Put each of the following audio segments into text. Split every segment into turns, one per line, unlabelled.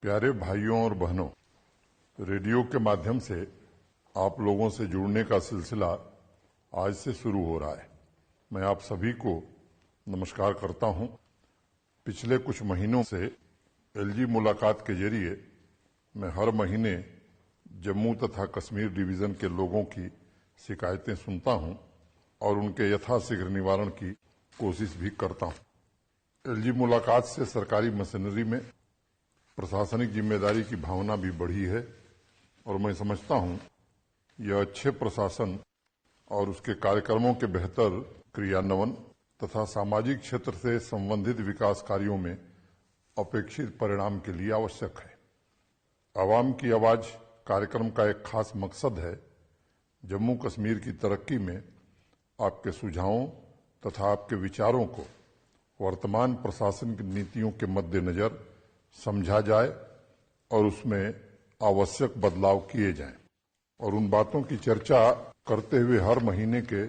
प्यारे भाइयों और बहनों, रेडियो के माध्यम से आप लोगों से जुड़ने का सिलसिला आज से शुरू हो रहा है। मैं आप सभी को नमस्कार करता हूं। पिछले कुछ महीनों से एलजी मुलाकात के जरिए मैं हर महीने जम्मू तथा कश्मीर डिवीजन के लोगों की शिकायतें सुनता हूं और उनके यथाशीघ्र निवारण की कोशिश भी करता हूं। एलजी मुलाकात से सरकारी मशीनरी में प्रशासनिक जिम्मेदारी की भावना भी बढ़ी है और मैं समझता हूं यह अच्छे प्रशासन और उसके कार्यक्रमों के बेहतर क्रियान्वयन तथा सामाजिक क्षेत्र से संबंधित विकास कार्यों में अपेक्षित परिणाम के लिए आवश्यक है। आवाम की आवाज कार्यक्रम का एक खास मकसद है जम्मू कश्मीर की तरक्की में आपके सुझावों तथा आपके विचारों को वर्तमान प्रशासन की नीतियों के मद्देनजर समझा जाए और उसमें आवश्यक बदलाव किए जाएं और उन बातों की चर्चा करते हुए हर महीने के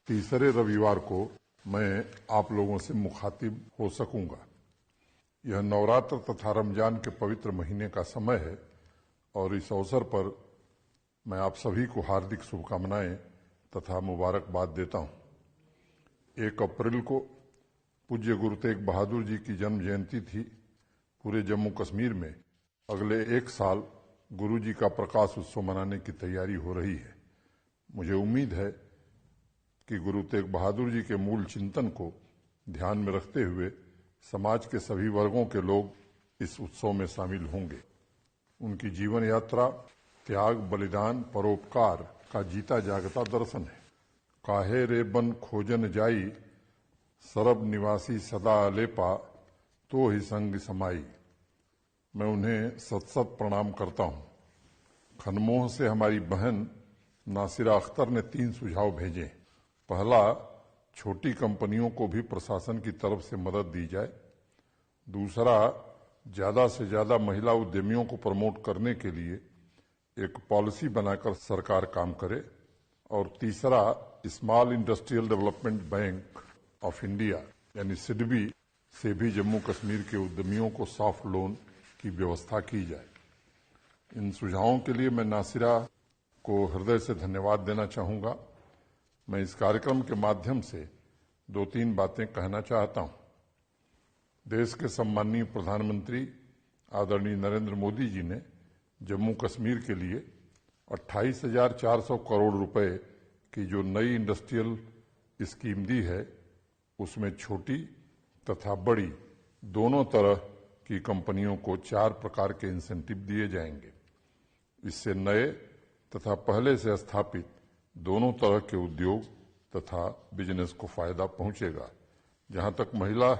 तीसरे रविवार को मैं आप लोगों से मुखातिब हो सकूंगा। यह नवरात्र तथा रमजान के पवित्र महीने का समय है और इस अवसर पर मैं आप सभी को हार्दिक शुभकामनाएं तथा मुबारकबाद देता हूं। 1 अप्रैल को पूज्य गुरु तेग बहादुर जी की जन्म जयंती थी। पूरे जम्मू कश्मीर में अगले 1 साल गुरु जी का प्रकाश उत्सव मनाने की तैयारी हो रही है। मुझे उम्मीद है कि गुरु तेग बहादुर जी के मूल चिंतन को ध्यान में रखते हुए समाज के सभी वर्गों के लोग इस उत्सव में शामिल होंगे। उनकी जीवन यात्रा त्याग, बलिदान, परोपकार का जीता जागता दर्शन है। काहे रे बन खोजन जाई, सरब निवासी सदा लेपा, तो ही संग समाई। मैं उन्हें सत सत प्रणाम करता हूं। खनमोह से हमारी बहन नासिरा अख्तर ने 3 सुझाव भेजे। पहला, छोटी कंपनियों को भी प्रशासन की तरफ से मदद दी जाए। दूसरा, ज्यादा से ज्यादा महिला उद्यमियों को प्रमोट करने के लिए एक पॉलिसी बनाकर सरकार काम करे। और तीसरा, small industrial development bank of India यानी सिडबी से भी जम्मू कश्मीर के उद्यमियों को सॉफ्ट लोन की व्यवस्था की जाए। इन सुझावों के लिए मैं नासिरा को हृदय से धन्यवाद देना चाहूंगा। मैं इस कार्यक्रम के माध्यम से 2-3 बातें कहना चाहता हूं। देश के सम्माननीय प्रधानमंत्री आदरणीय नरेंद्र मोदी जी ने जम्मू कश्मीर के लिए 28,400 करोड़ रुपए की जो नई इंडस्ट्रियल स्कीम दी है, उसमें छोटी तथा बड़ी दोनों तरह की कंपनियों को 4 प्रकार के इंसेंटिव दिए जाएंगे। इससे नए तथा पहले से स्थापित दोनों तरह के उद्योग तथा बिजनेस को फायदा पहुंचेगा। जहां तक महिला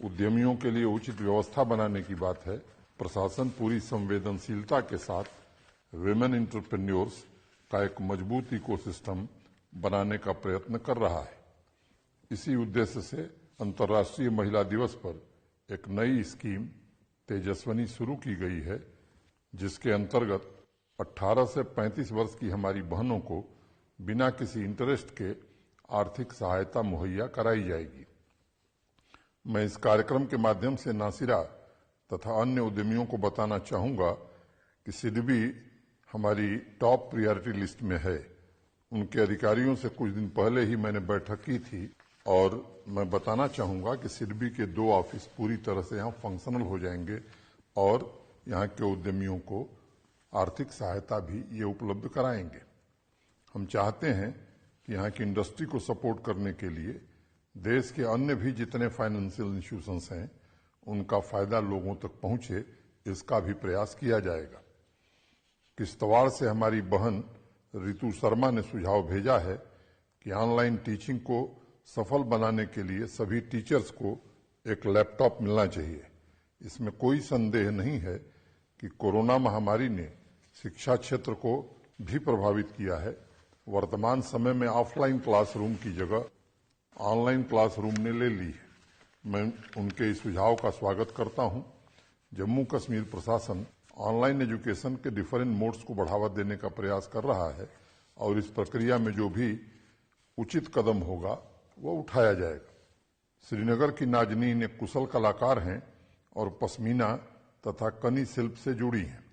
उद्यमियों के लिए उचित व्यवस्था बनाने की बात है, प्रशासन पूरी संवेदनशीलता के साथ विमेन एंटरप्रेन्योर्स का एक मजबूत इकोसिस्टम बनाने का प्रयत्न कर रहा है। इसी उद्देश्य से अंतर्राष्ट्रीय महिला दिवस पर एक नई स्कीम तेजस्विनी शुरू की गई है, जिसके अंतर्गत 18 से 35 वर्ष की हमारी बहनों को बिना किसी इंटरेस्ट के आर्थिक सहायता मुहैया कराई जाएगी। मैं इस कार्यक्रम के माध्यम से नासिरा तथा अन्य उद्यमियों को बताना चाहूंगा कि सिडबी हमारी टॉप प्रायोरिटी लिस्ट में है। उनके अधिकारियों से कुछ दिन पहले ही मैंने बैठक की थी और मैं बताना चाहूंगा कि सिडबी के 2 ऑफिस पूरी तरह से यहाँ फंक्शनल हो जाएंगे और यहाँ के उद्यमियों को आर्थिक सहायता भी ये उपलब्ध कराएंगे। हम चाहते हैं कि यहाँ की इंडस्ट्री को सपोर्ट करने के लिए देश के अन्य भी जितने फाइनेंशियल इंस्टीट्यूशंस हैं, उनका फायदा लोगों तक पहुंचे, इसका भी प्रयास किया जाएगा। किश्तवाड़ से हमारी बहन रितु शर्मा ने सुझाव भेजा है कि ऑनलाइन टीचिंग को सफल बनाने के लिए सभी टीचर्स को एक लैपटॉप मिलना चाहिए। इसमें कोई संदेह नहीं है कि कोरोना महामारी ने शिक्षा क्षेत्र को भी प्रभावित किया है। वर्तमान समय में ऑफलाइन क्लासरूम की जगह ऑनलाइन क्लासरूम ने ले ली है। मैं उनके इस सुझाव का स्वागत करता हूं। जम्मू कश्मीर प्रशासन ऑनलाइन एजुकेशन के डिफरेंट मोड्स को बढ़ावा देने का प्रयास कर रहा है और इस प्रक्रिया में जो भी उचित कदम होगा वो उठाया जाएगा। श्रीनगर की नाजनीन एक कुशल कलाकार हैं और पश्मीना तथा कनी शिल्प से जुड़ी हैं।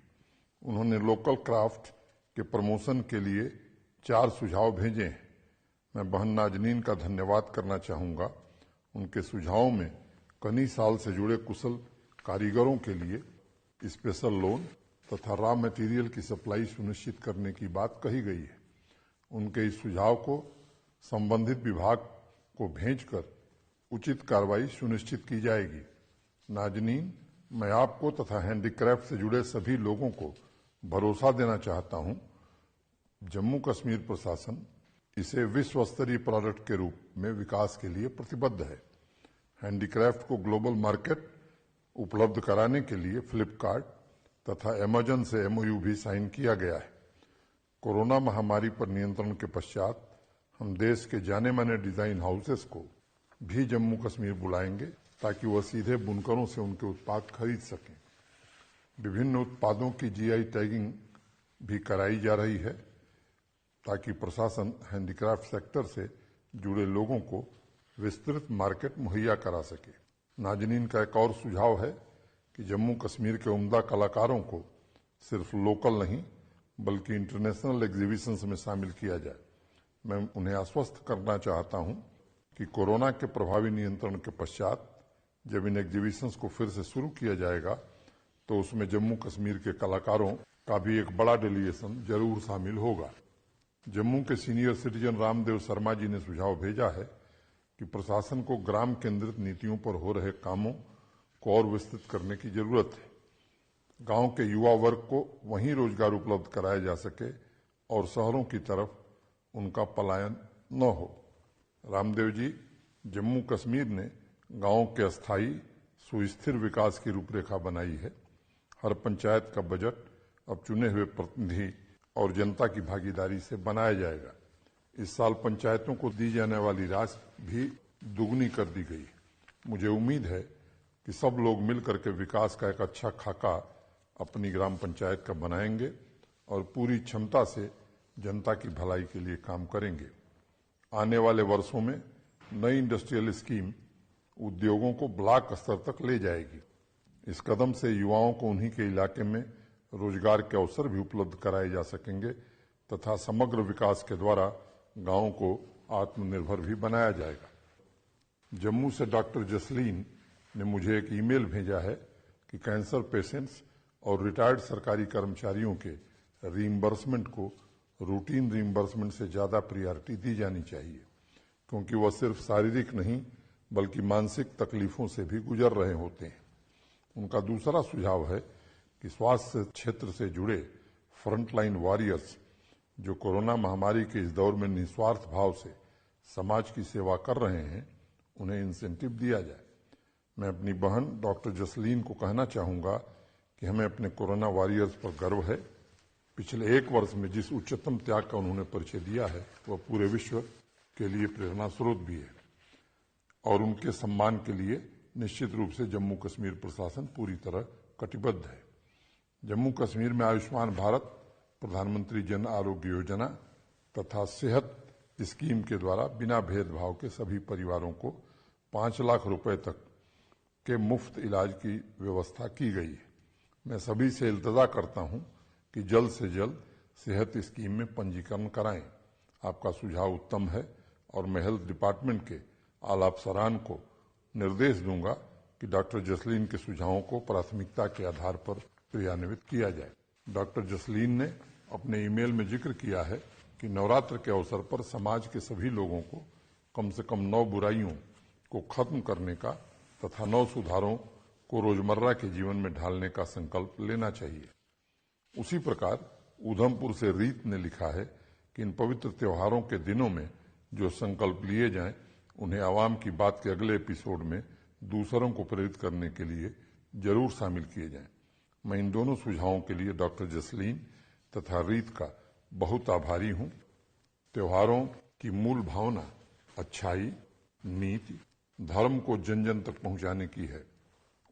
उन्होंने लोकल क्राफ्ट के प्रमोशन के लिए 4 सुझाव भेजे हैं। मैं बहन नाजनीन का धन्यवाद करना चाहूँगा। उनके सुझावों में कनी साल से जुड़े कुशल कारीगरों के लिए स्पेशल लोन तथा रॉ मटेरियल की सप्लाई सुनिश्चित करने की बात कही गई है। उनके इस सुझाव को संबंधित विभाग को भेजकर उचित कार्रवाई सुनिश्चित की जाएगी। नाजनीन, मैं आपको तथा हैंडीक्राफ्ट से जुड़े सभी लोगों को भरोसा देना चाहता हूं, जम्मू कश्मीर प्रशासन इसे विश्व स्तरीय प्रोडक्ट के रूप में विकास के लिए प्रतिबद्ध है। हैंडीक्राफ्ट को ग्लोबल मार्केट उपलब्ध कराने के लिए फ्लिपकार्ट तथा अमेजन से एमओयू भी साइन किया गया है। कोरोना महामारी पर नियंत्रण के पश्चात हम देश के जाने माने डिजाइन हाउसेस को भी जम्मू कश्मीर बुलाएंगे ताकि वह सीधे बुनकरों से उनके उत्पाद खरीद सकें। विभिन्न उत्पादों की जीआई टैगिंग भी कराई जा रही है ताकि प्रशासन हैंडीक्राफ्ट सेक्टर से जुड़े लोगों को विस्तृत मार्केट मुहैया करा सके। नाजनीन का एक और सुझाव है कि जम्मू कश्मीर के उम्दा कलाकारों को सिर्फ लोकल नहीं बल्कि इंटरनेशनल एग्जीबिशंस में शामिल किया जाए। मैं उन्हें आश्वस्त करना चाहता हूं कि कोरोना के प्रभावी नियंत्रण के पश्चात जब इन एग्जीबिशंस को फिर से शुरू किया जाएगा तो उसमें जम्मू कश्मीर के कलाकारों का भी एक बड़ा डेलीगेशन जरूर शामिल होगा। जम्मू के सीनियर सिटीजन रामदेव शर्मा जी ने सुझाव भेजा है कि प्रशासन को ग्राम केंद्रित नीतियों पर हो रहे कामों को और विस्तृत करने की जरूरत है। गांव के युवा वर्ग को वहीं रोजगार उपलब्ध कराया जा सके और शहरों की तरफ उनका पलायन न हो। रामदेव जी, जम्मू कश्मीर ने गांव के अस्थायी सुस्थिर विकास की रूपरेखा बनाई है। हर पंचायत का बजट अब चुने हुए प्रतिनिधि और जनता की भागीदारी से बनाया जाएगा। इस साल पंचायतों को दी जाने वाली राशि भी दुगनी कर दी गई। मुझे उम्मीद है कि सब लोग मिलकर के विकास का एक अच्छा खाका अपनी ग्राम पंचायत का बनाएंगे और पूरी क्षमता से जनता की भलाई के लिए काम करेंगे। आने वाले वर्षों में नई इंडस्ट्रियल स्कीम उद्योगों को ब्लॉक स्तर तक ले जाएगी। इस कदम से युवाओं को उन्हीं के इलाके में रोजगार के अवसर भी उपलब्ध कराए जा सकेंगे तथा समग्र विकास के द्वारा गांवों को आत्मनिर्भर भी बनाया जाएगा। जम्मू से डॉक्टर जसलीन ने मुझे एक ईमेल भेजा है कि कैंसर पेशेंट्स और रिटायर्ड सरकारी कर्मचारियों के रीइंबर्समेंट को रूटीन रीइंबर्समेंट से ज्यादा प्रायोरिटी दी जानी चाहिए, क्योंकि वह सिर्फ शारीरिक नहीं बल्कि मानसिक तकलीफों से भी गुजर रहे होते हैं। उनका दूसरा सुझाव है कि स्वास्थ्य क्षेत्र से जुड़े फ्रंटलाइन वॉरियर्स जो कोरोना महामारी के इस दौर में निस्वार्थ भाव से समाज की सेवा कर रहे हैं, उन्हें इंसेंटिव दिया जाए। मैं अपनी बहन डॉक्टर जसलीन को कहना चाहूंगा कि हमें अपने कोरोना वॉरियर्स पर गर्व है। पिछले 1 वर्ष में जिस उच्चतम त्याग का उन्होंने परिचय दिया है वह पूरे विश्व के लिए प्रेरणा स्रोत भी है और उनके सम्मान के लिए निश्चित रूप से जम्मू कश्मीर प्रशासन पूरी तरह कटिबद्ध है। जम्मू कश्मीर में आयुष्मान भारत, प्रधानमंत्री जन आरोग्य योजना तथा सेहत स्कीम के द्वारा बिना भेदभाव के सभी परिवारों को 5 लाख रुपए तक के मुफ्त इलाज की व्यवस्था की गई है। मैं सभी से इल्तजा करता हूं कि जल्द से जल्द सेहत स्कीम में पंजीकरण कराएं। आपका सुझाव उत्तम है और मैं हेल्थ डिपार्टमेंट के आला अफसरान को निर्देश दूंगा कि डॉक्टर जसलीन के सुझावों को प्राथमिकता के आधार पर क्रियान्वित किया जाए। डॉक्टर जसलीन ने अपने ईमेल में जिक्र किया है कि नवरात्र के अवसर पर समाज के सभी लोगों को कम से कम 9 बुराइयों को खत्म करने का तथा 9 सुधारों को रोजमर्रा के जीवन में ढालने का संकल्प लेना चाहिए। उसी प्रकार उधमपुर से रीत ने लिखा है कि इन पवित्र त्योहारों के दिनों में जो संकल्प लिए जाएं, उन्हें आवाम की बात के अगले एपिसोड में दूसरों को प्रेरित करने के लिए जरूर शामिल किए जाएं। मैं इन दोनों सुझावों के लिए डॉक्टर जसलीन तथा रीत का बहुत आभारी हूं। त्योहारों की मूल भावना अच्छाई, नीति, धर्म को जन जन तक पहुंचाने की है।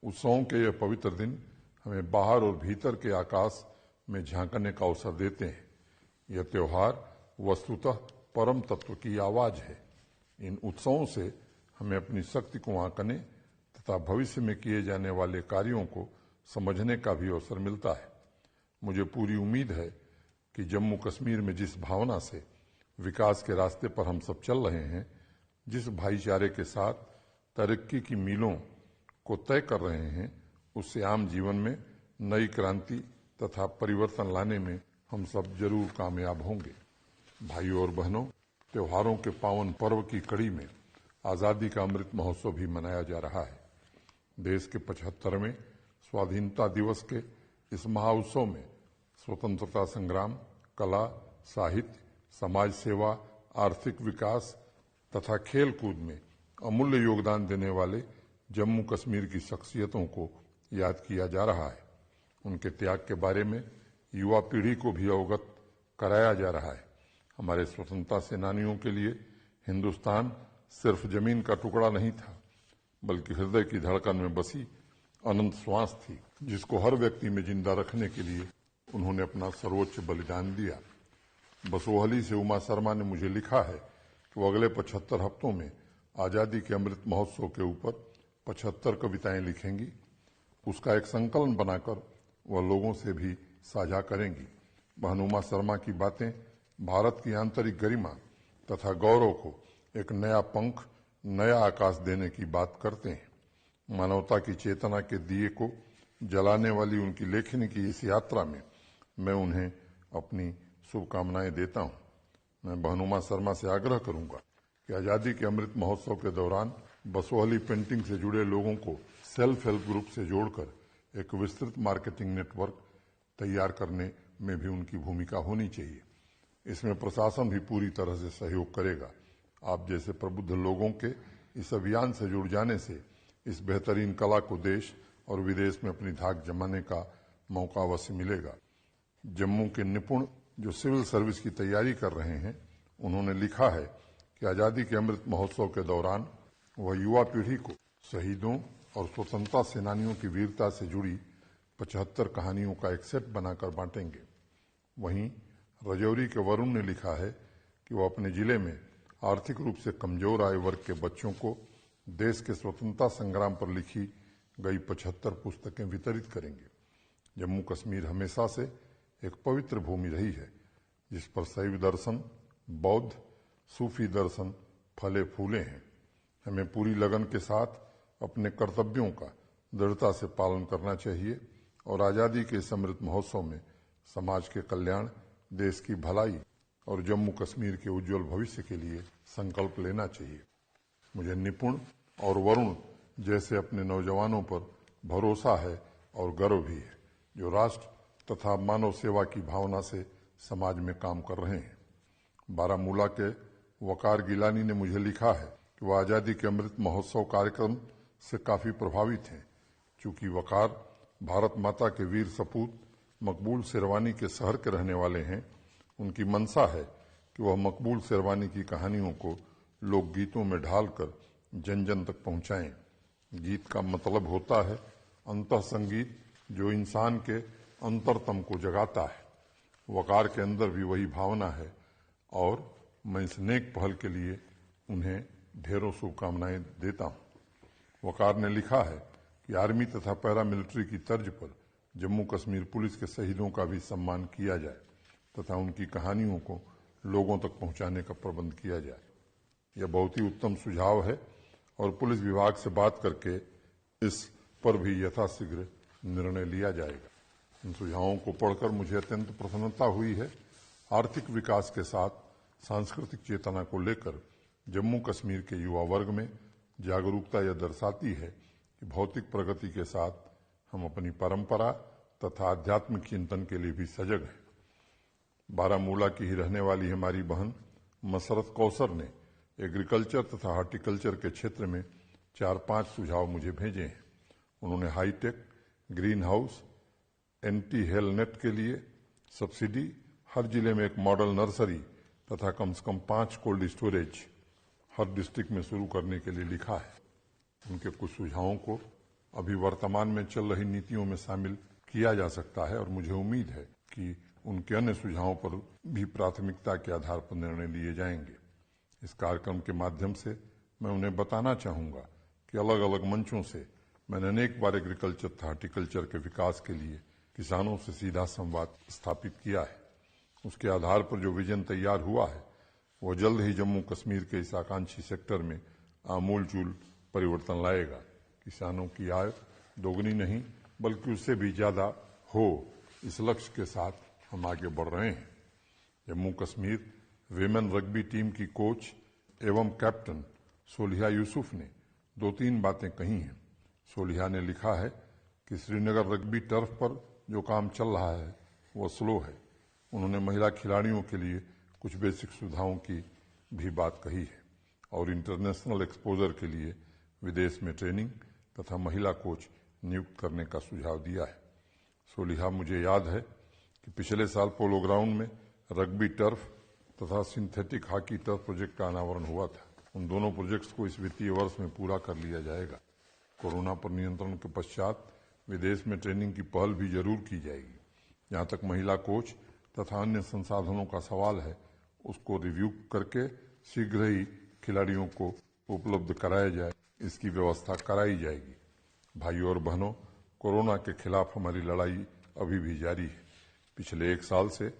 उत्सवों के यह पवित्र दिन हमें बाहर और भीतर के आकाश में झांकने का अवसर देते हैं। यह त्योहार वस्तुतः परम तत्व की आवाज है। इन उत्सवों से हमें अपनी शक्ति को आंकने तथा भविष्य में किए जाने वाले कार्यों को समझने का भी अवसर मिलता है। मुझे पूरी उम्मीद है कि जम्मू कश्मीर में जिस भावना से विकास के रास्ते पर हम सब चल रहे हैं, जिस भाईचारे के साथ तरक्की की मीलों को तय कर रहे हैं, उससे आम जीवन में नई क्रांति तथा परिवर्तन लाने में हम सब जरूर कामयाब होंगे। भाइयों और बहनों, त्योहारों के पावन पर्व की कड़ी में आज़ादी का अमृत महोत्सव भी मनाया जा रहा है। देश के 75वें स्वाधीनता दिवस के इस महाउत्सव में स्वतंत्रता संग्राम, कला, साहित्य, समाज सेवा, आर्थिक विकास तथा खेल कूद में अमूल्य योगदान देने वाले जम्मू कश्मीर की शख्सियतों को याद किया जा रहा है। उनके त्याग के बारे में युवा पीढ़ी को भी अवगत कराया जा रहा है। हमारे स्वतंत्रता सेनानियों के लिए हिंदुस्तान सिर्फ जमीन का टुकड़ा नहीं था, बल्कि हृदय की धड़कन में बसी अनंत श्वास थी, जिसको हर व्यक्ति में जिंदा रखने के लिए उन्होंने अपना सर्वोच्च बलिदान दिया। बसोहली से उमा शर्मा ने मुझे लिखा है कि वो अगले 75 हफ्तों में आज़ादी के अमृत महोत्सव के ऊपर 75 कविताएं लिखेंगी। उसका एक संकलन बनाकर वह लोगों से भी साझा करेंगी। बहन उमा शर्मा की बातें भारत की आंतरिक गरिमा तथा गौरव को एक नया पंख, नया आकाश देने की बात करते हैं। मानवता की चेतना के दिए को जलाने वाली उनकी लेखनी की इस यात्रा में मैं उन्हें अपनी शुभकामनाएं देता हूं। मैं बहन उमा शर्मा से आग्रह करूंगा कि आज़ादी के अमृत महोत्सव के दौरान बसोहली पेंटिंग से जुड़े लोगों को सेल्फ हेल्प ग्रुप से जोड़कर एक विस्तृत मार्केटिंग नेटवर्क तैयार करने में भी उनकी भूमिका होनी चाहिए। इसमें प्रशासन भी पूरी तरह से सहयोग करेगा। आप जैसे प्रबुद्ध लोगों के इस अभियान से जुड़ जाने से इस बेहतरीन कला को देश और विदेश में अपनी धाक जमाने का मौका अवश्य मिलेगा। जम्मू के निपुण जो सिविल सर्विस की तैयारी कर रहे हैं, उन्होंने लिखा है कि आज़ादी के अमृत महोत्सव के दौरान वह युवा पीढ़ी को शहीदों और स्वतंत्रता सेनानियों की वीरता से जुड़ी 75 कहानियों का एक सेट बनाकर बांटेंगे। वहीं रजौरी के वरुण ने लिखा है कि वो अपने जिले में आर्थिक रूप से कमजोर आय वर्ग के बच्चों को देश के स्वतंत्रता संग्राम पर लिखी गई 75 पुस्तकें वितरित करेंगे। जम्मू कश्मीर हमेशा से एक पवित्र भूमि रही है, जिस पर शैव दर्शन, बौद्ध, सूफी दर्शन फले फूले हैं। हमें पूरी लगन के साथ अपने कर्तव्यों का दृढ़ता से पालन करना चाहिए और आज़ादी के इस अमृत महोत्सव में समाज के कल्याण, देश की भलाई और जम्मू कश्मीर के उज्जवल भविष्य के लिए संकल्प लेना चाहिए। मुझे निपुण और वरुण जैसे अपने नौजवानों पर भरोसा है और गर्व भी है, जो राष्ट्र तथा मानव सेवा की भावना से समाज में काम कर रहे हैं। बारामूला के वकार गिलानी ने मुझे लिखा है कि वह आज़ादी के अमृत महोत्सव कार्यक्रम से काफी प्रभावित हैं। चूंकि वकार भारत माता के वीर सपूत मकबूल शेरवानी के शहर के रहने वाले हैं, उनकी मंशा है कि वह मकबूल शेरवानी की कहानियों को लोकगीतों में ढालकर जन जन तक पहुंचाएं। गीत का मतलब होता है अंतः संगीत, जो इंसान के अंतरतम को जगाता है। वकार के अंदर भी वही भावना है और मैं इस नेक पहल के लिए उन्हें ढेरों शुभकामनाएं देता हूं। वकार ने लिखा है कि आर्मी तथा पैरामिलिट्री की तर्ज पर जम्मू कश्मीर पुलिस के शहीदों का भी सम्मान किया जाए तथा उनकी कहानियों को लोगों तक पहुंचाने का प्रबंध किया जाए। यह बहुत ही उत्तम सुझाव है और पुलिस विभाग से बात करके इस पर भी यथाशीघ्र निर्णय लिया जाएगा। इन सुझावों को पढ़कर मुझे अत्यंत प्रसन्नता हुई है। आर्थिक विकास के साथ सांस्कृतिक चेतना को लेकर जम्मू कश्मीर के युवा वर्ग में जागरूकता यह दर्शाती है कि भौतिक प्रगति के साथ हम अपनी परंपरा तथा आध्यात्मिक चिंतन के लिए भी सजग हैं। बारामूला की ही रहने वाली हमारी बहन मसरत कौसर ने एग्रीकल्चर तथा हॉर्टिकल्चर के क्षेत्र में 4-5 सुझाव मुझे भेजे हैं। उन्होंने high tech, green house, anti hail net के लिए सब्सिडी, हर जिले में एक मॉडल नर्सरी तथा कम से कम 5 कोल्ड स्टोरेज हर डिस्ट्रिक्ट में शुरू करने के लिए लिखा है। उनके कुछ सुझावों को अभी वर्तमान में चल रही नीतियों में शामिल किया जा सकता है और मुझे उम्मीद है कि उनके अन्य सुझावों पर भी प्राथमिकता के आधार पर निर्णय लिए जाएंगे। इस कार्यक्रम के माध्यम से मैं उन्हें बताना चाहूंगा कि अलग अलग मंचों से मैंने अनेक बार एग्रीकल्चर तथा हार्टिकल्चर के विकास के लिए किसानों से सीधा संवाद स्थापित किया है। उसके आधार पर जो विजन तैयार हुआ है वो जल्द ही जम्मू कश्मीर के इस आकांक्षी सेक्टर में आमूलचूल परिवर्तन लाएगा। किसानों की आय दोगुनी नहीं बल्कि उससे भी ज्यादा हो, इस लक्ष्य के साथ हम आगे बढ़ रहे हैं। Jammu Kashmir women rugby team की कोच एवं कैप्टन सोलिहा यूसुफ ने 2-3 बातें कही हैं। सोलिहा ने लिखा है कि श्रीनगर रग्बी टर्फ पर जो काम चल रहा है वो स्लो है। उन्होंने महिला खिलाड़ियों के लिए कुछ बेसिक सुविधाओं की भी बात कही है और इंटरनेशनल एक्सपोजर के लिए विदेश में ट्रेनिंग तथा महिला कोच नियुक्त करने का सुझाव दिया है। सोलिहा, मुझे याद है कि पिछले साल पोलो ग्राउंड में रग्बी टर्फ तथा सिंथेटिक हॉकी टर्फ प्रोजेक्ट का अनावरण हुआ था। उन दोनों प्रोजेक्ट्स को इस वित्तीय वर्ष में पूरा कर लिया जाएगा। कोरोना पर नियंत्रण के पश्चात विदेश में ट्रेनिंग की पहल भी जरूर की जाएगी। जहां तक महिला कोच तथा अन्य संसाधनों का सवाल है, उसको रिव्यू करके शीघ्र ही खिलाड़ियों को उपलब्ध कराया जाए, इसकी व्यवस्था कराई जाएगी। भाइयों और बहनों, कोरोना के खिलाफ हमारी लड़ाई अभी भी जारी है। पिछले 1 साल से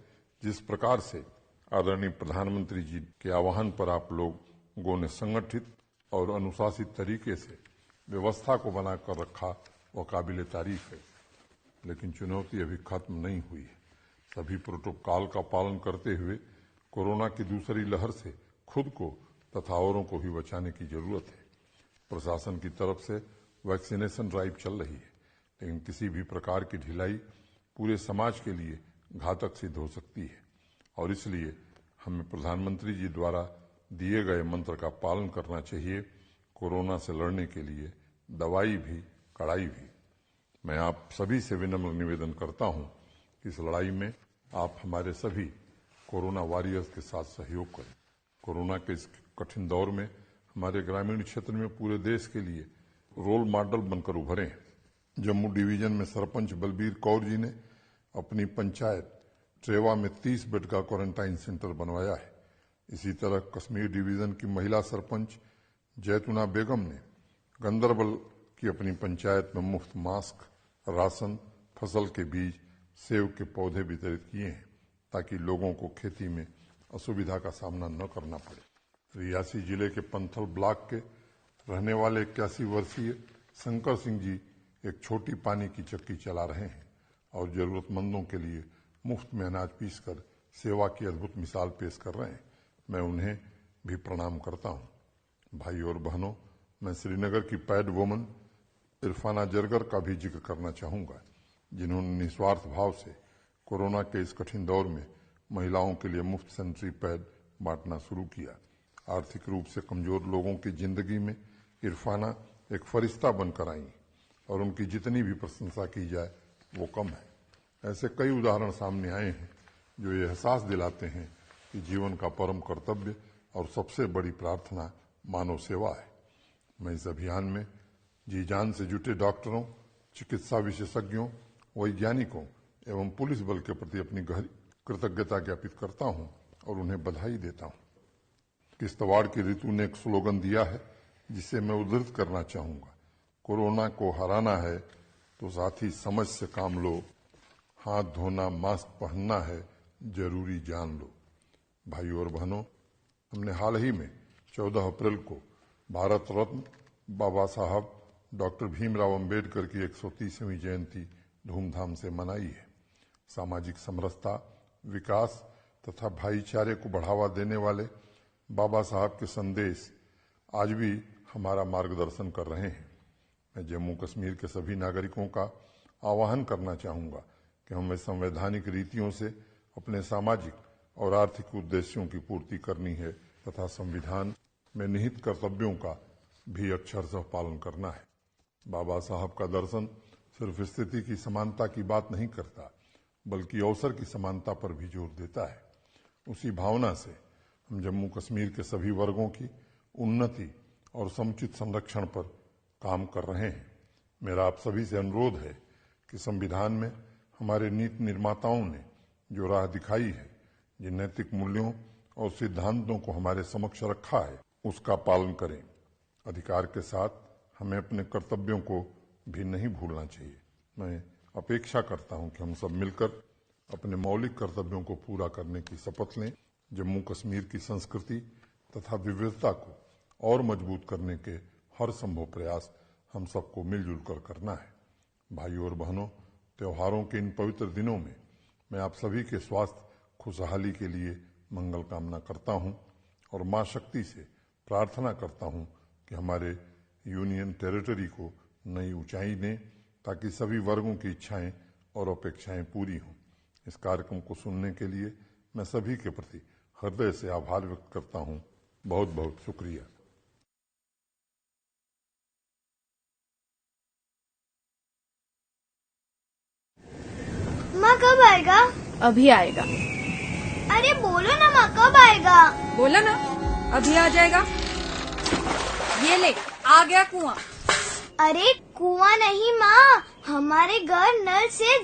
जिस प्रकार से आदरणीय प्रधानमंत्री जी के आह्वान पर आप लोगों ने संगठित और अनुशासित तरीके से व्यवस्था को बनाकर रखा, वह काबिले तारीफ है। लेकिन चुनौती अभी खत्म नहीं हुई है। सभी प्रोटोकॉल का पालन करते हुए कोरोना की दूसरी लहर से खुद को तथा औरों को भी बचाने की जरूरत है। प्रशासन की तरफ से वैक्सीनेशन ड्राइव चल रही है, लेकिन किसी भी प्रकार की ढिलाई पूरे समाज के लिए घातक सिद्ध हो सकती है और इसलिए हमें प्रधानमंत्री जी द्वारा दिए गए मंत्र का पालन करना चाहिए। कोरोना से लड़ने के लिए दवाई भी कड़ाई भी। मैं आप सभी से विनम्र निवेदन करता हूं कि इस लड़ाई में आप हमारे सभी कोरोना वॉरियर्स के साथ सहयोग करें। कोरोना के इस कठिन दौर में हमारे ग्रामीण क्षेत्र में पूरे देश के लिए रोल मॉडल बनकर उभरे हैं। जम्मू डिवीजन में सरपंच बलबीर कौर जी ने अपनी पंचायत ट्रेवा में 30 बेड का क्वारंटाइन सेंटर बनवाया है। इसी तरह कश्मीर डिवीजन की महिला सरपंच जैतुना बेगम ने गंदरबल की अपनी पंचायत में मुफ्त मास्क, राशन, फसल के बीज, सेब के पौधे वितरित किए हैं ताकि लोगों को खेती में असुविधा का सामना न करना पड़े। रियासी जिले के पंथल ब्लॉक के रहने वाले 81 वर्षीय शंकर सिंह जी एक छोटी पानी की चक्की चला रहे हैं और जरूरतमंदों के लिए मुफ्त में अनाज पीसकर सेवा की अद्भुत मिसाल पेश कर रहे हैं। मैं उन्हें भी प्रणाम करता हूं। भाइयों और बहनों, मैं श्रीनगर की पैड वुमन इरफाना जरगर का भी जिक्र करना चाहूंगा, जिन्होंने निस्वार्थ भाव से कोरोना के इस कठिन दौर में महिलाओं के लिए मुफ्त सैनिटरी पैड बांटना शुरू किया। आर्थिक रूप से कमजोर लोगों की जिंदगी में इरफाना एक फरिश्ता बनकर आई और उनकी जितनी भी प्रशंसा की जाए वो कम है। ऐसे कई उदाहरण सामने आए हैं जो ये एहसास दिलाते हैं कि जीवन का परम कर्तव्य और सबसे बड़ी प्रार्थना मानव सेवा है। मैं इस अभियान में जी जान से जुटे डॉक्टरों, चिकित्सा विशेषज्ञों, वैज्ञानिकों एवं पुलिस बल के प्रति अपनी गहरी कृतज्ञता ज्ञापित करता हूं और उन्हें बधाई देता हूं। किश्तवाड़ की ऋतु ने एक स्लोगन दिया है जिसे मैं उद्धृत करना चाहूंगा। कोरोना को हराना है तो साथी समझ से काम लो, हाथ धोना, मास्क पहनना है, जरूरी जान लो। भाइयों और बहनों, हमने हाल ही में 14 अप्रैल को भारत रत्न बाबा साहब डॉक्टर भीमराव अंबेडकर की 130वीं जयंती धूमधाम से मनाई है। सामाजिक समरसता, विकास तथा भाईचारे को बढ़ावा देने वाले बाबा साहब के संदेश आज भी हमारा मार्गदर्शन कर रहे हैं। मैं जम्मू कश्मीर के सभी नागरिकों का आह्वान करना चाहूंगा कि हमें संवैधानिक रीतियों से अपने सामाजिक और आर्थिक उद्देश्यों की पूर्ति करनी है तथा संविधान में निहित कर्तव्यों का भी अक्षरशः पालन करना है। बाबा साहब का दर्शन सिर्फ स्थिति की समानता की बात नहीं करता, बल्कि अवसर की समानता पर भी जोर देता है। उसी भावना से हम जम्मू कश्मीर के सभी वर्गों की उन्नति और समुचित संरक्षण पर काम कर रहे हैं। मेरा आप सभी से अनुरोध है कि संविधान में हमारे नीति निर्माताओं ने जो राह दिखाई है, जिन नैतिक मूल्यों और सिद्धांतों को हमारे समक्ष रखा है, उसका पालन करें। अधिकार के साथ हमें अपने कर्तव्यों को भी नहीं भूलना चाहिए। मैं अपेक्षा करता हूं कि हम सब मिलकर अपने मौलिक कर्तव्यों को पूरा करने की शपथ लें। जम्मू कश्मीर की संस्कृति तथा विविधता को और मजबूत करने के हर संभव प्रयास हम सबको मिलजुल कर करना है। भाइयों और बहनों, त्योहारों के इन पवित्र दिनों में मैं आप सभी के स्वास्थ्य खुशहाली के लिए मंगल कामना करता हूं और मां शक्ति से प्रार्थना करता हूं कि हमारे यूनियन टेरिटरी को नई ऊंचाई दें ताकि सभी वर्गों की इच्छाएं और अपेक्षाएं पूरी हों। इस कार्यक्रम को सुनने के लिए मैं सभी के प्रति हृदय से आभार व्यक्त करता हूं। बहुत बहुत शुक्रिया।
माँ कब आएगा?
अभी आएगा।
अरे बोलो ना माँ, कब आएगा?
बोला ना, अभी आ जाएगा। ये ले, आ गया कुआं।
अरे कुआं नहीं माँ, हमारे घर नल से